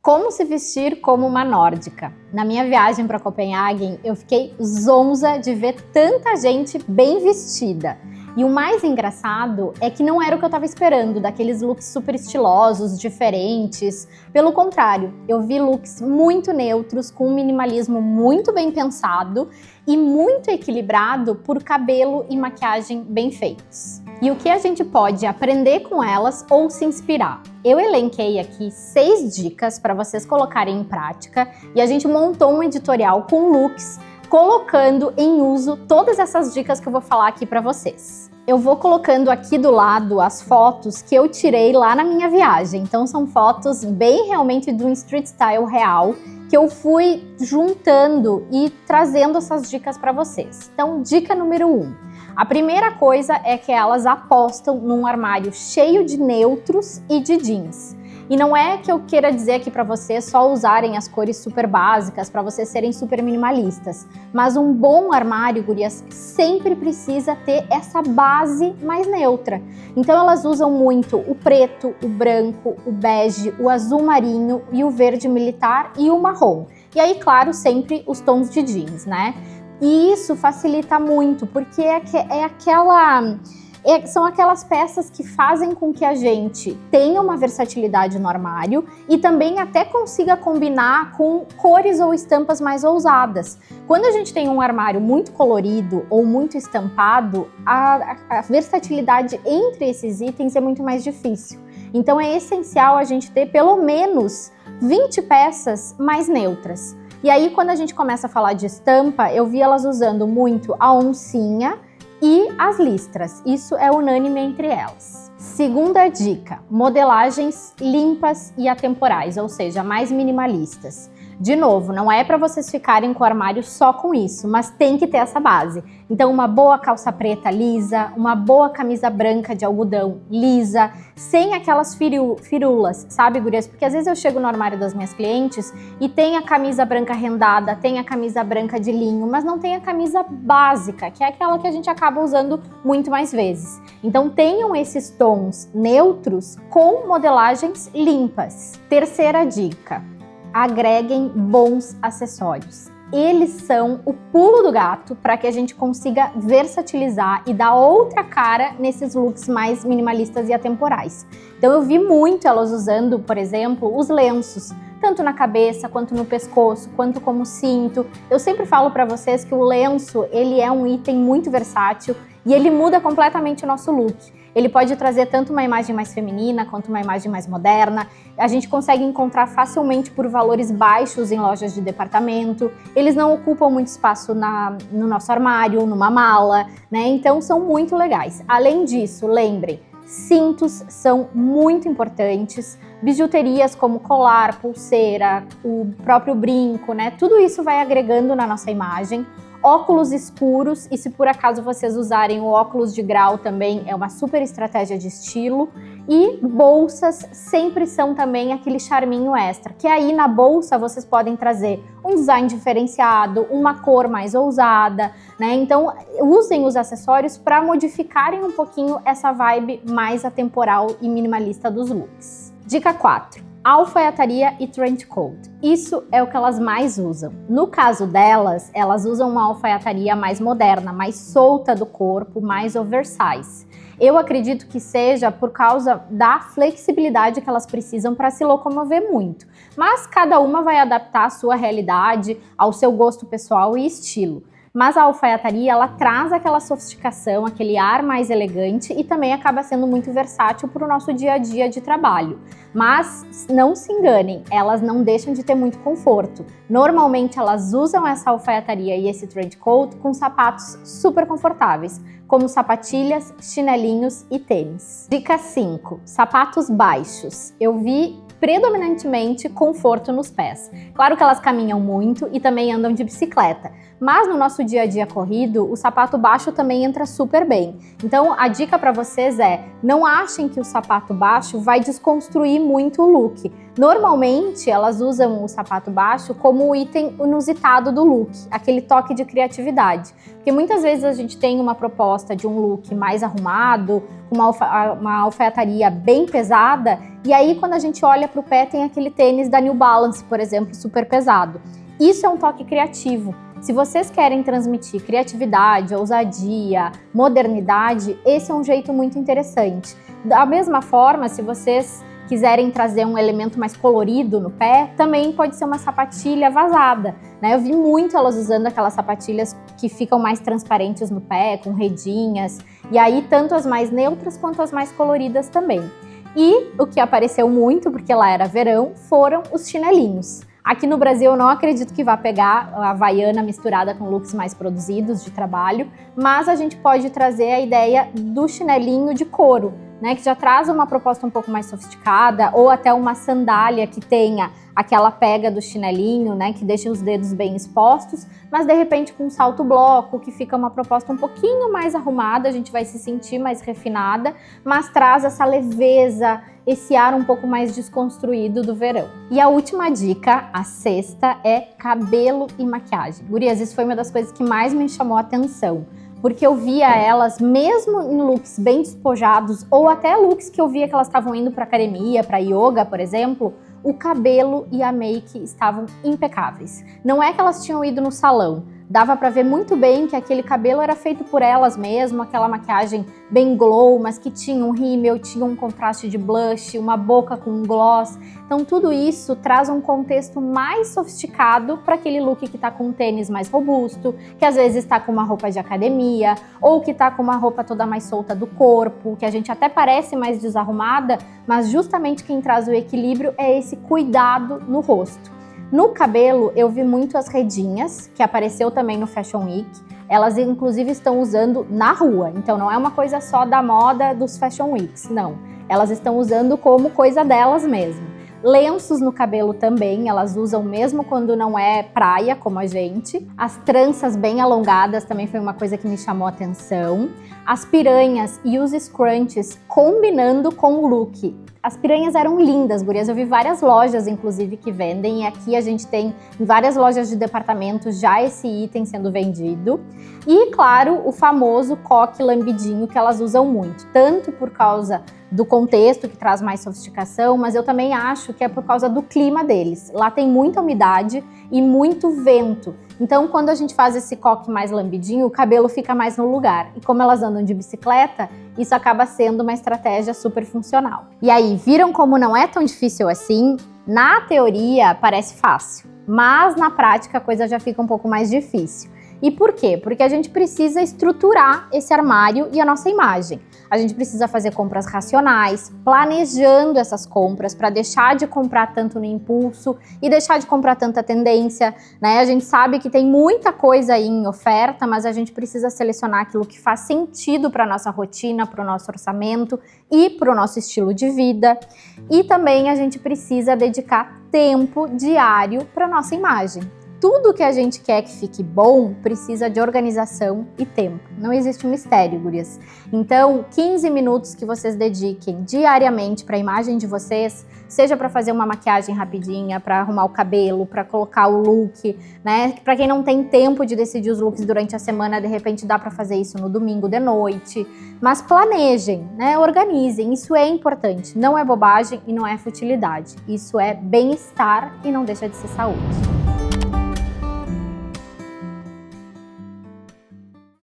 Como se vestir como uma nórdica? Na minha viagem para Copenhague, eu fiquei zonza de ver tanta gente bem vestida. E o mais engraçado é que não era o que eu estava esperando, daqueles looks super estilosos, diferentes. Pelo contrário, eu vi looks muito neutros, com um minimalismo muito bem pensado e muito equilibrado por cabelo e maquiagem bem feitos. E o que a gente pode aprender com elas ou se inspirar? Eu elenquei aqui 6 dicas para vocês colocarem em prática e a gente montou um editorial com looks colocando em uso todas essas dicas que eu vou falar aqui para vocês. Eu vou colocando aqui do lado as fotos que eu tirei lá na minha viagem. Então são fotos bem realmente do street style real que eu fui juntando e trazendo essas dicas para vocês. Então, dica número 1. A primeira coisa é que elas apostam num armário cheio de neutros e de jeans. E não é que eu queira dizer aqui para vocês só usarem as cores super básicas para vocês serem super minimalistas, mas um bom armário, gurias, sempre precisa ter essa base mais neutra. Então elas usam muito o preto, o branco, o bege, o azul marinho e o verde militar e o marrom. E aí, claro, sempre os tons de jeans, né? E isso facilita muito, porque são aquelas peças que fazem com que a gente tenha uma versatilidade no armário e também até consiga combinar com cores ou estampas mais ousadas. Quando a gente tem um armário muito colorido ou muito estampado, a versatilidade entre esses itens é muito mais difícil. Então é essencial a gente ter pelo menos 20 peças mais neutras. E aí, quando a gente começa a falar de estampa, eu vi elas usando muito a oncinha e as listras. Isso é unânime entre elas. Segunda dica, modelagens limpas e atemporais, ou seja, mais minimalistas. De novo, não é para vocês ficarem com o armário só com isso, mas tem que ter essa base. Então, uma boa calça preta lisa, uma boa camisa branca de algodão lisa, sem aquelas firulas, sabe, gurias? Porque às vezes eu chego no armário das minhas clientes e tem a camisa branca rendada, tem a camisa branca de linho, mas não tem a camisa básica, que é aquela que a gente acaba usando muito mais vezes. Então, tenham esses tons neutros com modelagens limpas. Terceira dica. Agreguem bons acessórios. Eles são o pulo do gato para que a gente consiga versatilizar e dar outra cara nesses looks mais minimalistas e atemporais. Então eu vi muito elas usando, por exemplo, os lenços, tanto na cabeça, quanto no pescoço, quanto como cinto. Eu sempre falo para vocês que o lenço, ele é um item muito versátil e ele muda completamente o nosso look. Ele pode trazer tanto uma imagem mais feminina quanto uma imagem mais moderna. A gente consegue encontrar facilmente por valores baixos em lojas de departamento. Eles não ocupam muito espaço no nosso armário, numa mala, né? Então são muito legais. Além disso, lembrem, cintos são muito importantes. Bijuterias como colar, pulseira, o próprio brinco, né? Tudo isso vai agregando na nossa imagem. Óculos escuros, e se por acaso vocês usarem o óculos de grau também é uma super estratégia de estilo. E bolsas sempre são também aquele charminho extra, que aí na bolsa vocês podem trazer um design diferenciado, uma cor mais ousada, né? Então usem os acessórios para modificarem um pouquinho essa vibe mais atemporal e minimalista dos looks. Dica 4. Alfaiataria e trench coat. Isso é o que elas mais usam. No caso delas, elas usam uma alfaiataria mais moderna, mais solta do corpo, mais oversize. Eu acredito que seja por causa da flexibilidade que elas precisam para se locomover muito. Mas cada uma vai adaptar a sua realidade, ao seu gosto pessoal e estilo. Mas a alfaiataria, ela traz aquela sofisticação, aquele ar mais elegante e também acaba sendo muito versátil para o nosso dia a dia de trabalho. Mas não se enganem, elas não deixam de ter muito conforto. Normalmente elas usam essa alfaiataria e esse trench coat com sapatos super confortáveis, como sapatilhas, chinelinhos e tênis. Dica 5. Sapatos baixos. Eu vi predominantemente conforto nos pés. Claro que elas caminham muito e também andam de bicicleta, mas no nosso dia a dia corrido, o sapato baixo também entra super bem. Então a dica para vocês é, não achem que o sapato baixo vai desconstruir muito o look. Normalmente, elas usam o sapato baixo como o item inusitado do look, aquele toque de criatividade. Porque muitas vezes a gente tem uma proposta de um look mais arrumado, uma alfaiataria bem pesada, e aí quando a gente olha para o pé tem aquele tênis da New Balance, por exemplo, super pesado. Isso é um toque criativo. Se vocês querem transmitir criatividade, ousadia, modernidade, esse é um jeito muito interessante. Da mesma forma, se vocês quiserem trazer um elemento mais colorido no pé, também pode ser uma sapatilha vazada, né? Eu vi muito elas usando aquelas sapatilhas que ficam mais transparentes no pé, com redinhas, e aí tanto as mais neutras quanto as mais coloridas também. E o que apareceu muito, porque lá era verão, foram os chinelinhos. Aqui no Brasil eu não acredito que vá pegar a Havaiana misturada com looks mais produzidos de trabalho, mas a gente pode trazer a ideia do chinelinho de couro, né, que já traz uma proposta um pouco mais sofisticada, ou até uma sandália que tenha aquela pega do chinelinho, né, que deixa os dedos bem expostos, mas de repente com um salto bloco, que fica uma proposta um pouquinho mais arrumada, a gente vai se sentir mais refinada, mas traz essa leveza, esse ar um pouco mais desconstruído do verão. E a última dica, a sexta, é cabelo e maquiagem. Gurias, isso foi uma das coisas que mais me chamou a atenção, porque eu via elas, mesmo em looks bem despojados, ou até looks que eu via que elas estavam indo para academia, para yoga, por exemplo, o cabelo e a make estavam impecáveis. Não é que elas tinham ido no salão, dava para ver muito bem que aquele cabelo era feito por elas mesmo, aquela maquiagem bem glow, mas que tinha um rímel, tinha um contraste de blush, uma boca com um gloss. Então tudo isso traz um contexto mais sofisticado para aquele look que está com um tênis mais robusto, que às vezes está com uma roupa de academia, ou que está com uma roupa toda mais solta do corpo, que a gente até parece mais desarrumada, mas justamente quem traz o equilíbrio é esse cuidado no rosto. No cabelo, eu vi muito as redinhas, que apareceu também no Fashion Week. Elas, inclusive, estão usando na rua. Então, não é uma coisa só da moda dos Fashion Weeks, não. Elas estão usando como coisa delas mesmo. Lenços no cabelo também, elas usam mesmo quando não é praia, como a gente. As tranças bem alongadas também foi uma coisa que me chamou a atenção. As piranhas e os scrunchies combinando com o look. As piranhas eram lindas, gurias. Eu vi várias lojas, inclusive, que vendem. E aqui a gente tem em várias lojas de departamento já esse item sendo vendido. E, claro, o famoso coque lambidinho que elas usam muito. Tanto por causa do contexto, que traz mais sofisticação, mas eu também acho que é por causa do clima deles. Lá tem muita umidade e muito vento. Então, quando a gente faz esse coque mais lambidinho, o cabelo fica mais no lugar. E como elas andam de bicicleta, isso acaba sendo uma estratégia super funcional. E aí, viram como não é tão difícil assim? Na teoria, parece fácil, mas na prática a coisa já fica um pouco mais difícil. E por quê? Porque a gente precisa estruturar esse armário e a nossa imagem. A gente precisa fazer compras racionais, planejando essas compras para deixar de comprar tanto no impulso e deixar de comprar tanta tendência, né? A gente sabe que tem muita coisa aí em oferta, mas a gente precisa selecionar aquilo que faz sentido para a nossa rotina, para o nosso orçamento e para o nosso estilo de vida. E também a gente precisa dedicar tempo diário para a nossa imagem. Tudo que a gente quer que fique bom precisa de organização e tempo. Não existe mistério, gurias. Então, 15 minutos que vocês dediquem diariamente para a imagem de vocês, seja para fazer uma maquiagem rapidinha, para arrumar o cabelo, para colocar o look, né? Para quem não tem tempo de decidir os looks durante a semana, de repente dá para fazer isso no domingo de noite. Mas planejem, né? Organizem. Isso é importante. Não é bobagem e não é futilidade. Isso é bem-estar e não deixa de ser saúde.